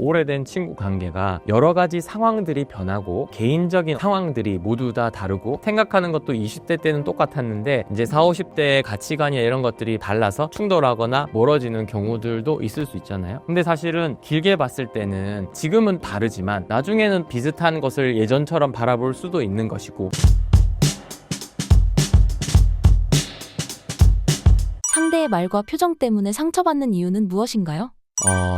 오래된 친구 관계가 여러 가지 상황들이 변하고 개인적인 상황들이 모두 다 다르고 생각하는 것도 20대 때는 똑같았는데 이제 40, 50대의 가치관이나 이런 것들이 달라서 충돌하거나 멀어지는 경우들도 있을 수 있잖아요. 근데 사실은 길게 봤을 때는 지금은 다르지만 나중에는 비슷한 것을 예전처럼 바라볼 수도 있는 것이고, 상대의 말과 표정 때문에 상처받는 이유는 무엇인가요?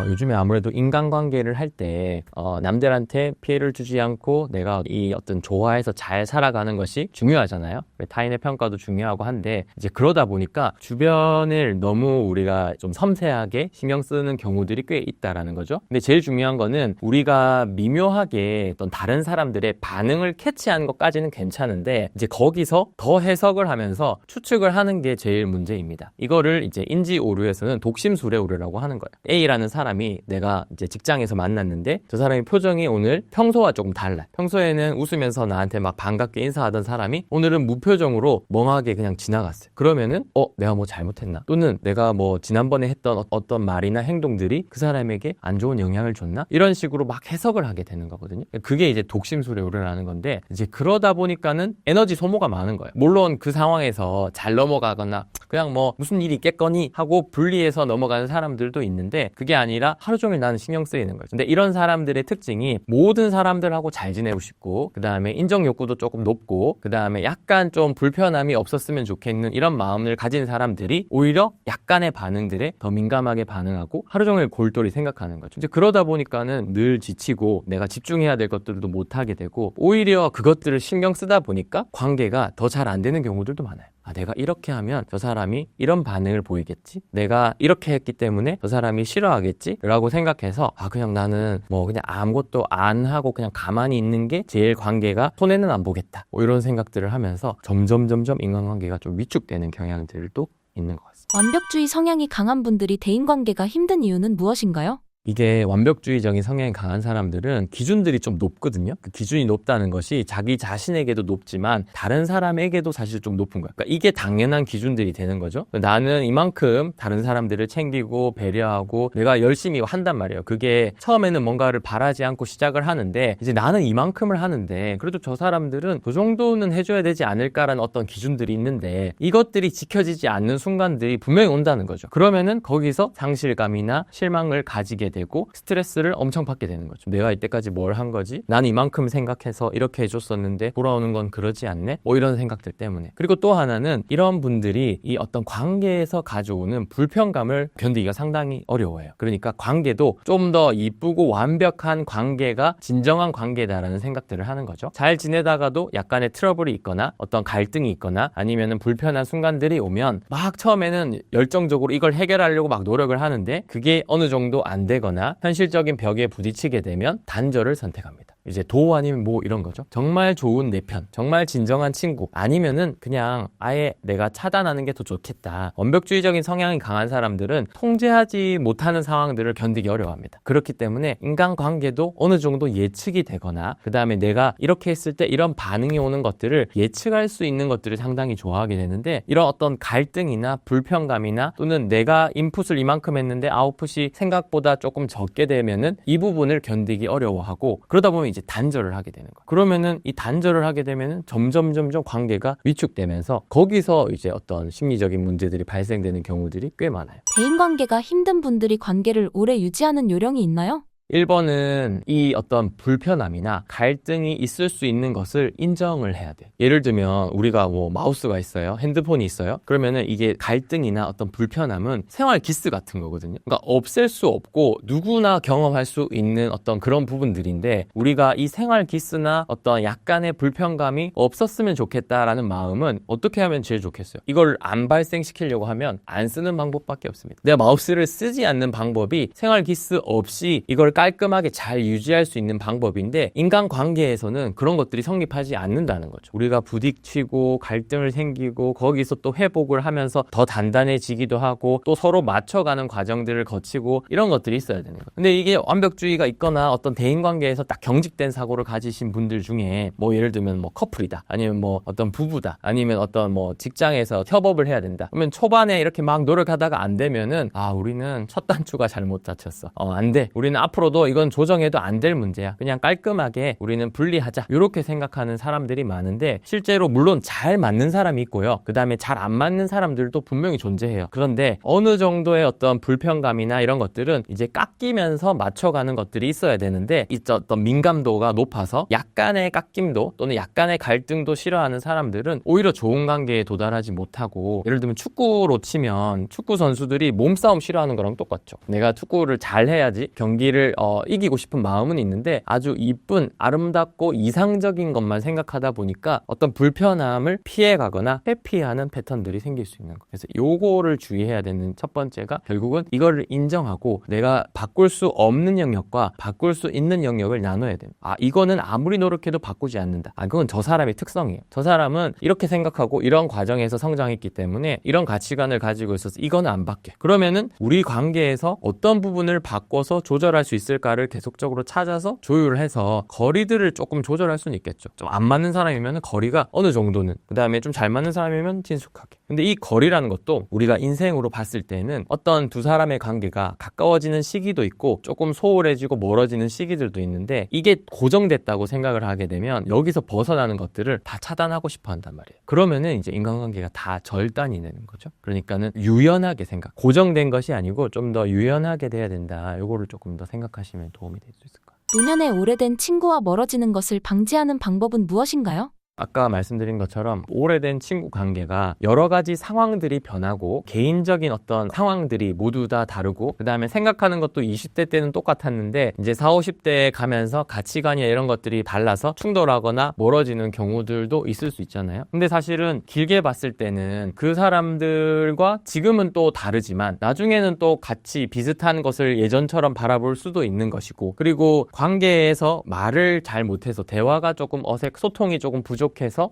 요즘에 아무래도 인간관계를 할 때 남들한테 피해를 주지 않고 내가 이 어떤 조화해서 잘 살아가는 것이 중요하잖아요. 타인의 평가도 중요하고 한데 이제 그러다 보니까 주변을 너무 우리가 좀 섬세하게 신경 쓰는 경우들이 꽤 있다라는 거죠. 근데 제일 중요한 거는 우리가 미묘하게 어떤 다른 사람들의 반응을 캐치하는 것까지는 괜찮은데 이제 거기서 더 해석을 하면서 추측을 하는 게 제일 문제입니다. 이거를 이제 인지 오류에서는 독심술의 오류라고 하는 거예요. A라는 사람이 내가 이제 직장에서 만났는데 저 사람이 표정이 오늘 평소와 조금 달라. 평소에는 웃으면서 나한테 막 반갑게 인사하던 사람이 오늘은 무표정으로 멍하게 그냥 지나갔어요. 그러면은 내가 뭐 잘못했나? 또는 내가 뭐 지난번에 했던 어떤 말이나 행동들이 그 사람에게 안 좋은 영향을 줬나? 이런 식으로 막 해석을 하게 되는 거거든요. 그게 이제 독심술의 오류라는 건데 이제 그러다 보니까는 에너지 소모가 많은 거예요. 물론 그 상황에서 잘 넘어가거나 그냥 뭐 무슨 일이 있겠거니 하고 분리해서 넘어가는 사람들도 있는데 그게 아니라 하루 종일 나는 신경 쓰이는 거죠. 근데 이런 사람들의 특징이 모든 사람들하고 잘 지내고 싶고 그 다음에 인정 욕구도 조금 높고 그 다음에 약간 좀 불편함이 없었으면 좋겠는 이런 마음을 가진 사람들이 오히려 약간의 반응들에 더 민감하게 반응하고 하루 종일 골똘히 생각하는 거죠. 이제 그러다 보니까는 늘 지치고 내가 집중해야 될 것들도 못하게 되고 오히려 그것들을 신경 쓰다 보니까 관계가 더 잘 안 되는 경우들도 많아요. 내가 이렇게 하면 저 사람이 이런 반응을 보이겠지? 내가 이렇게 했기 때문에 저 사람이 싫어하겠지? 라고 생각해서 그냥 나는 뭐 그냥 아무것도 안 하고 그냥 가만히 있는 게 제일 관계가 손해는 안 보겠다. 이런 생각들을 하면서 점점 인간관계가 좀 위축되는 경향들도 있는 것 같습니다. 완벽주의 성향이 강한 분들이 대인관계가 힘든 이유는 무엇인가요? 이게 완벽주의적인 성향이 강한 사람들은 기준들이 좀 높거든요. 그 기준이 높다는 것이 자기 자신에게도 높지만 다른 사람에게도 사실 좀 높은 거야. 그러니까 이게 당연한 기준들이 되는 거죠. 나는 이만큼 다른 사람들을 챙기고 배려하고 내가 열심히 한단 말이에요. 그게 처음에는 뭔가를 바라지 않고 시작을 하는데 이제 나는 이만큼을 하는데 그래도 저 사람들은 그 정도는 해줘야 되지 않을까라는 어떤 기준들이 있는데 이것들이 지켜지지 않는 순간들이 분명히 온다는 거죠. 그러면은 거기서 상실감이나 실망을 가지게 되고 스트레스를 엄청 받게 되는 거죠. 내가 이때까지 뭘 한 거지? 난 이만큼 생각해서 이렇게 해줬었는데 돌아오는 건 그러지 않네? 이런 생각들 때문에. 그리고 또 하나는 이런 분들이 이 어떤 관계에서 가져오는 불편감을 견디기가 상당히 어려워요. 그러니까 관계도 좀 더 이쁘고 완벽한 관계가 진정한 관계다라는 생각들을 하는 거죠. 잘 지내다가도 약간의 트러블이 있거나 어떤 갈등이 있거나 아니면은 불편한 순간들이 오면 막 처음에는 열정적으로 이걸 해결하려고 막 노력을 하는데 그게 어느 정도 안 되고 거나 현실적인 벽에 부딪히게 되면 단절을 선택합니다. 이제 도 아니면 뭐 이런 거죠. 정말 좋은 내 편, 정말 진정한 친구 아니면은 그냥 아예 내가 차단하는 게 더 좋겠다. 완벽주의적인 성향이 강한 사람들은 통제하지 못하는 상황들을 견디기 어려워합니다. 그렇기 때문에 인간관계도 어느 정도 예측이 되거나 그 다음에 내가 이렇게 했을 때 이런 반응이 오는 것들을 예측할 수 있는 것들을 상당히 좋아하게 되는데 이런 어떤 갈등이나 불편감이나 또는 내가 인풋을 이만큼 했는데 아웃풋이 생각보다 조금 적게 되면은 이 부분을 견디기 어려워하고 그러다 보면 이제 단절을 하게 되는 거예요. 그러면은 이 단절을 하게 되면은 점점 관계가 위축되면서 거기서 이제 어떤 심리적인 문제들이 발생되는 경우들이 꽤 많아요. 대인관계가 힘든 분들이 관계를 오래 유지하는 요령이 있나요? 1번은 이 어떤 불편함이나 갈등이 있을 수 있는 것을 인정을 해야 돼. 예를 들면 우리가 뭐 마우스가 있어요. 핸드폰이 있어요. 그러면은 이게 갈등이나 어떤 불편함은 생활 기스 같은 거거든요. 그러니까 없앨 수 없고 누구나 경험할 수 있는 어떤 그런 부분들인데 우리가 이 생활 기스나 어떤 약간의 불편감이 없었으면 좋겠다라는 마음은 어떻게 하면 제일 좋겠어요? 이걸 안 발생시키려고 하면 안 쓰는 방법밖에 없습니다. 내가 마우스를 쓰지 않는 방법이 생활 기스 없이 이걸 깔끔하게 잘 유지할 수 있는 방법인데 인간관계에서는 그런 것들이 성립하지 않는다는 거죠. 우리가 부딪히고 갈등을 생기고 거기서 또 회복을 하면서 더 단단해지기도 하고 또 서로 맞춰가는 과정들을 거치고 이런 것들이 있어야 되는 거예요. 근데 이게 완벽주의가 있거나 어떤 대인관계에서 딱 경직된 사고를 가지신 분들 중에 뭐 예를 들면 뭐 커플이다 아니면 뭐 어떤 부부다 아니면 어떤 뭐 직장에서 협업을 해야 된다 그러면 초반에 이렇게 막 노력하다가 안 되면은 우리는 첫 단추가 잘못 닫혔어. 안 돼. 우리는 앞으로 앞으로도 이건 조정해도 안 될 문제야. 그냥 깔끔하게 우리는 분리하자. 이렇게 생각하는 사람들이 많은데 실제로 물론 잘 맞는 사람이 있고요. 그 다음에 잘 안 맞는 사람들도 분명히 존재해요. 그런데 어느 정도의 어떤 불편감이나 이런 것들은 이제 깎이면서 맞춰가는 것들이 있어야 되는데 어떤 민감도가 높아서 약간의 깎임도 또는 약간의 갈등도 싫어하는 사람들은 오히려 좋은 관계에 도달하지 못하고, 예를 들면 축구로 치면 축구 선수들이 몸싸움 싫어하는 거랑 똑같죠. 내가 축구를 잘 해야지 경기를 이기고 싶은 마음은 있는데 아주 이쁜 아름답고 이상적인 것만 생각하다 보니까 어떤 불편함을 피해가거나 회피하는 패턴들이 생길 수 있는 거예요. 그래서 요거를 주의해야 되는 첫 번째가 결국은 이거를 인정하고 내가 바꿀 수 없는 영역과 바꿀 수 있는 영역을 나눠야 됩니다. 이거는 아무리 노력해도 바꾸지 않는다. 그건 저 사람의 특성이에요. 저 사람은 이렇게 생각하고 이런 과정에서 성장했기 때문에 이런 가치관을 가지고 있어서 이거는 안 바뀌어. 그러면은 우리 관계에서 어떤 부분을 바꿔서 조절할 수 있을까를 계속적으로 찾아서 조율해서 거리들을 조금 조절할 수는 있겠죠. 좀 안 맞는 사람이면 거리가 어느 정도는, 그 다음에 좀 잘 맞는 사람이면 친숙하게. 근데 이 거리라는 것도 우리가 인생으로 봤을 때는 어떤 두 사람의 관계가 가까워지는 시기도 있고 조금 소홀해지고 멀어지는 시기들도 있는데, 이게 고정됐다고 생각을 하게 되면 여기서 벗어나는 것들을 다 차단하고 싶어 한단 말이에요. 그러면은 이제 인간관계가 다 절단이 되는 거죠. 그러니까는 유연하게 고정된 것이 아니고 좀 더 유연하게 돼야 된다. 요거를 조금 더 생각하시면 도움이 될 수 있을 거예요. 노년에 오래된 친구와 멀어지는 것을 방지하는 방법은 무엇인가요? 아까 말씀드린 것처럼 오래된 친구 관계가 여러 가지 상황들이 변하고 개인적인 어떤 상황들이 모두 다 다르고, 그 다음에 생각하는 것도 20대 때는 똑같았는데 이제 40, 50대에 가면서 가치관이나 이런 것들이 달라서 충돌하거나 멀어지는 경우들도 있을 수 있잖아요. 근데 사실은 길게 봤을 때는 그 사람들과 지금은 또 다르지만 나중에는 또 같이 비슷한 것을 예전처럼 바라볼 수도 있는 것이고, 그리고 관계에서 말을 잘 못해서 대화가 조금 소통이 조금 부족해서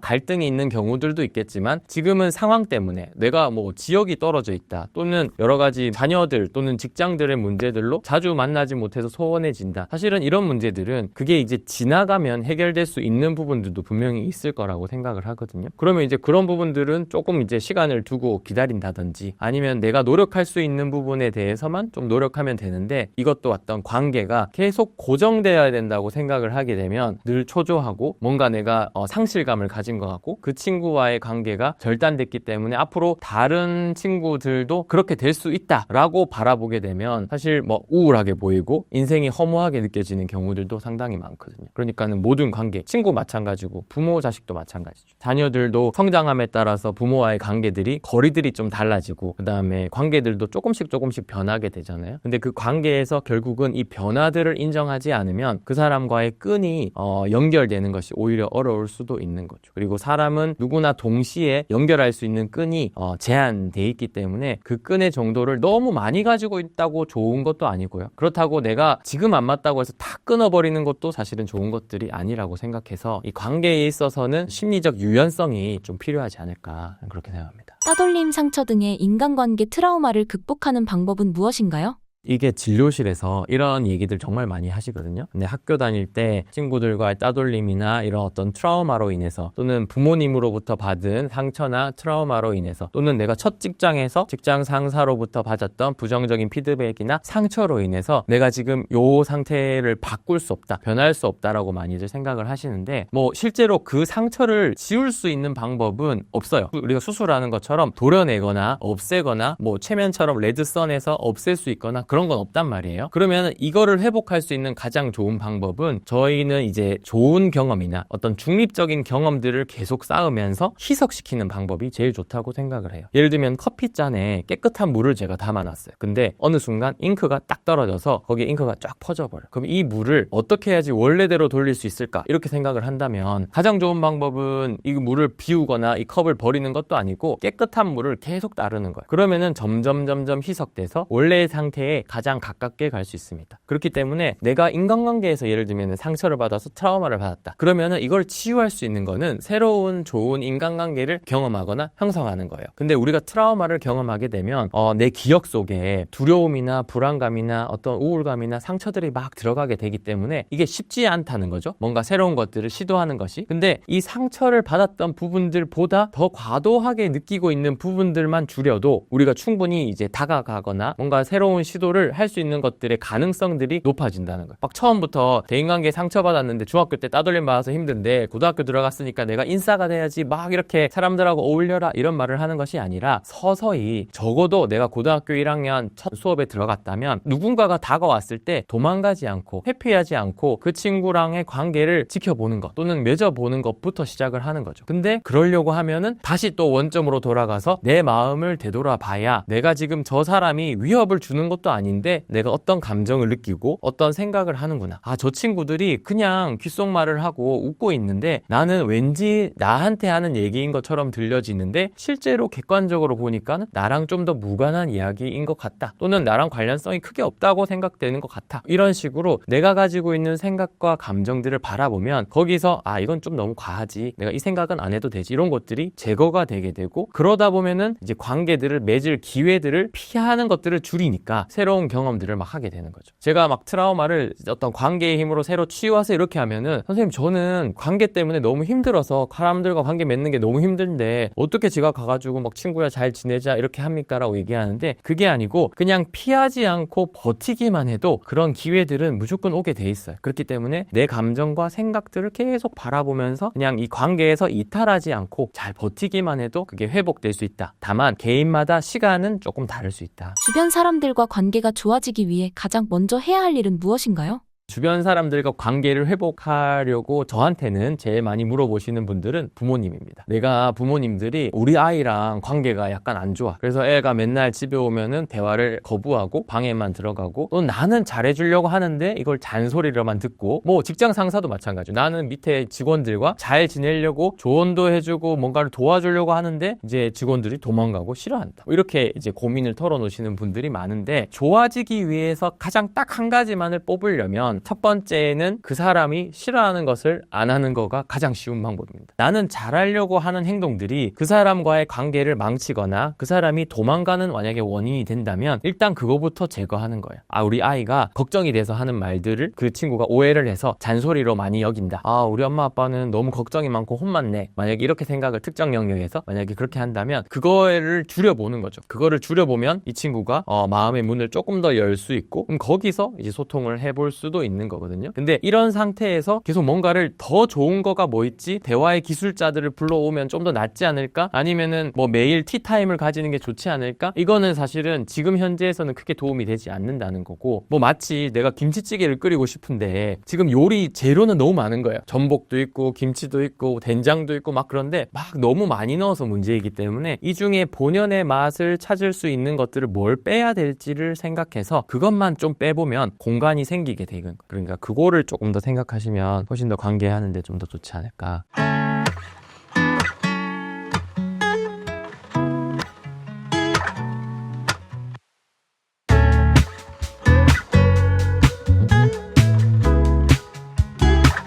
갈등이 있는 경우들도 있겠지만, 지금은 상황 때문에 내가 뭐 지역이 떨어져 있다, 또는 여러 가지 자녀들 또는 직장들의 문제들로 자주 만나지 못해서 소원해진다. 사실은 이런 문제들은 그게 이제 지나가면 해결될 수 있는 부분들도 분명히 있을 거라고 생각을 하거든요. 그러면 이제 그런 부분들은 조금 이제 시간을 두고 기다린다든지, 아니면 내가 노력할 수 있는 부분에 대해서만 좀 노력하면 되는데, 이것도 어떤 관계가 계속 고정되어야 된다고 생각을 하게 되면 늘 초조하고 뭔가 내가 상실감을 가진 것 같고, 그 친구와의 관계가 절단됐기 때문에 앞으로 다른 친구들도 그렇게 될 수 있다라고 바라보게 되면 사실 뭐 우울하게 보이고 인생이 허무하게 느껴지는 경우들도 상당히 많거든요. 그러니까는 모든 관계, 친구 마찬가지고 부모 자식도 마찬가지죠. 자녀들도 성장함에 따라서 부모와의 관계들이 거리들이 좀 달라지고, 그 다음에 관계들도 조금씩 변하게 되잖아요. 근데 그 관계에서 결국은 이 변화들을 인정하지 않으면 그 사람과의 끈이 연결되는 것이 오히려 어려울 수도 있는 거죠. 그리고 사람은 누구나 동시에 연결할 수 있는 끈이 제한돼 있기 때문에 그 끈의 정도를 너무 많이 가지고 있다고 좋은 것도 아니고요. 그렇다고 내가 지금 안 맞다고 해서 다 끊어버리는 것도 사실은 좋은 것들이 아니라고 생각해서 이 관계에 있어서는 심리적 유연성이 좀 필요하지 않을까, 그렇게 생각합니다. 따돌림, 상처 등의 인간관계 트라우마를 극복하는 방법은 무엇인가요? 이게 진료실에서 이런 얘기들 정말 많이 하시거든요. 근데 학교 다닐 때 친구들과의 따돌림이나 이런 어떤 트라우마로 인해서, 또는 부모님으로부터 받은 상처나 트라우마로 인해서, 또는 내가 첫 직장에서 직장 상사로부터 받았던 부정적인 피드백이나 상처로 인해서 내가 지금 요 상태를 바꿀 수 없다, 변할 수 없다라고 많이들 생각을 하시는데, 뭐 실제로 그 상처를 지울 수 있는 방법은 없어요. 우리가 수술하는 것처럼 도려내거나 없애거나 뭐 최면처럼 레드선에서 없앨 수 있거나 그런 건 없단 말이에요. 그러면 이거를 회복할 수 있는 가장 좋은 방법은, 저희는 이제 좋은 경험이나 어떤 중립적인 경험들을 계속 쌓으면서 희석시키는 방법이 제일 좋다고 생각을 해요. 예를 들면 커피잔에 깨끗한 물을 제가 담아놨어요. 근데 어느 순간 잉크가 딱 떨어져서 거기에 잉크가 쫙 퍼져버려요. 그럼 이 물을 어떻게 해야지 원래대로 돌릴 수 있을까, 이렇게 생각을 한다면 가장 좋은 방법은 이 물을 비우거나 이 컵을 버리는 것도 아니고 깨끗한 물을 계속 따르는 거예요. 그러면은 점점 희석돼서 원래의 상태에 가장 가깝게 갈 수 있습니다. 그렇기 때문에 내가 인간관계에서 예를 들면 상처를 받아서 트라우마를 받았다, 그러면은 이걸 치유할 수 있는 거는 새로운 좋은 인간관계를 경험하거나 형성하는 거예요. 근데 우리가 트라우마를 경험하게 되면 내 기억 속에 두려움이나 불안감이나 어떤 우울감이나 상처들이 막 들어가게 되기 때문에 이게 쉽지 않다는 거죠. 뭔가 새로운 것들을 시도하는 것이. 근데 이 상처를 받았던 부분들보다 더 과도하게 느끼고 있는 부분들만 줄여도 우리가 충분히 이제 다가가거나 뭔가 새로운 시도를 시도를 할 수 있는 것들의 가능성들이 높아진다는 거예요. 막 처음부터 대인관계에 상처받았는데 중학교 때 따돌림 받아서 힘든데 고등학교 들어갔으니까 내가 인싸가 돼야지 막 이렇게 사람들하고 어울려라 이런 말을 하는 것이 아니라 서서히 적어도 내가 고등학교 1학년 첫 수업에 들어갔다면 누군가가 다가왔을 때 도망가지 않고 회피하지 않고 그 친구랑의 관계를 지켜보는 것 또는 맺어보는 것부터 시작을 하는 거죠. 근데 그러려고 하면은 다시 또 원점으로 돌아가서 내 마음을 되돌아봐야 내가 지금 저 사람이 위협을 주는 것도 아닌데 내가 어떤 감정을 느끼고 어떤 생각을 하는구나. 아, 저 친구들이 그냥 귓속말을 하고 웃고 있는데 나는 왠지 나한테 하는 얘기인 것처럼 들려지는데 실제로 객관적으로 보니까는 나랑 좀 더 무관한 이야기인 것 같다. 또는 나랑 관련성이 크게 없다고 생각되는 것 같아. 이런 식으로 내가 가지고 있는 생각과 감정들을 바라보면 거기서 아, 이건 좀 너무 과하지. 내가 이 생각은 안 해도 되지. 이런 것들이 제거가 되게 되고 그러다 보면은 이제 관계들을 맺을 기회들을 피하는 것들을 줄이니까 새로운 경험들을 막 하게 되는 거죠. 제가 막 트라우마를 어떤 관계의 힘으로 새로 치유하세요 이렇게 하면은 선생님 저는 관계 때문에 너무 힘들어서 사람들과 관계 맺는 게 너무 힘든데 어떻게 제가 가가지고 막 친구야 잘 지내자 이렇게 합니까? 라고 얘기하는데 그게 아니고 그냥 피하지 않고 버티기만 해도 그런 기회들은 무조건 오게 돼 있어요. 그렇기 때문에 내 감정과 생각들을 계속 바라보면서 그냥 이 관계에서 이탈하지 않고 잘 버티기만 해도 그게 회복될 수 있다. 다만 개인마다 시간은 조금 다를 수 있다. 주변 사람들과 관계가 좋아지기 위해 가장 먼저 해야 할 일은 무엇인가요? 주변 사람들과 관계를 회복하려고 저한테는 제일 많이 물어보시는 분들은 부모님입니다. 내가 부모님들이 우리 아이랑 관계가 약간 안 좋아. 그래서 애가 맨날 집에 오면은 대화를 거부하고 방에만 들어가고 또 나는 잘해주려고 하는데 이걸 잔소리로만 듣고 뭐 직장 상사도 마찬가지죠. 나는 밑에 직원들과 잘 지내려고 조언도 해주고 뭔가를 도와주려고 하는데 이제 직원들이 도망가고 싫어한다. 이렇게 이제 고민을 털어놓으시는 분들이 많은데 좋아지기 위해서 가장 딱 한 가지만을 뽑으려면 첫 번째는 그 사람이 싫어하는 것을 안 하는 거가 가장 쉬운 방법입니다. 나는 잘하려고 하는 행동들이 그 사람과의 관계를 망치거나 그 사람이 도망가는 만약에 원인이 된다면 일단 그거부터 제거하는 거예요. 아, 우리 아이가 걱정이 돼서 하는 말들을 그 친구가 오해를 해서 잔소리로 많이 여긴다. 아, 우리 엄마 아빠는 너무 걱정이 많고 혼만 내. 만약에 이렇게 생각을 특정 영역에서 만약에 그렇게 한다면 그거를 줄여보는 거죠. 그거를 줄여보면 이 친구가 마음의 문을 조금 더 열 수 있고 그럼 거기서 이제 소통을 해볼 수도 있는 거거든요. 근데 이런 상태에서 계속 뭔가를 더 좋은 거가 뭐 있지? 대화의 기술자들을 불러오면 좀 더 낫지 않을까? 아니면은 뭐 매일 티타임을 가지는 게 좋지 않을까? 이거는 사실은 지금 현재에서는 크게 도움이 되지 않는다는 거고 뭐 마치 내가 김치찌개를 끓이고 싶은데 지금 요리 재료는 너무 많은 거예요. 전복도 있고 김치도 있고 된장도 있고 막 그런데 막 너무 많이 넣어서 문제이기 때문에 이 중에 본연의 맛을 찾을 수 있는 것들을 뭘 빼야 될지를 생각해서 그것만 좀 빼보면 공간이 생기게 되는 거예요. 그러니까 그거를 조금 더 생각하시면 훨씬 더 관계하는데 좀 더 좋지 않을까.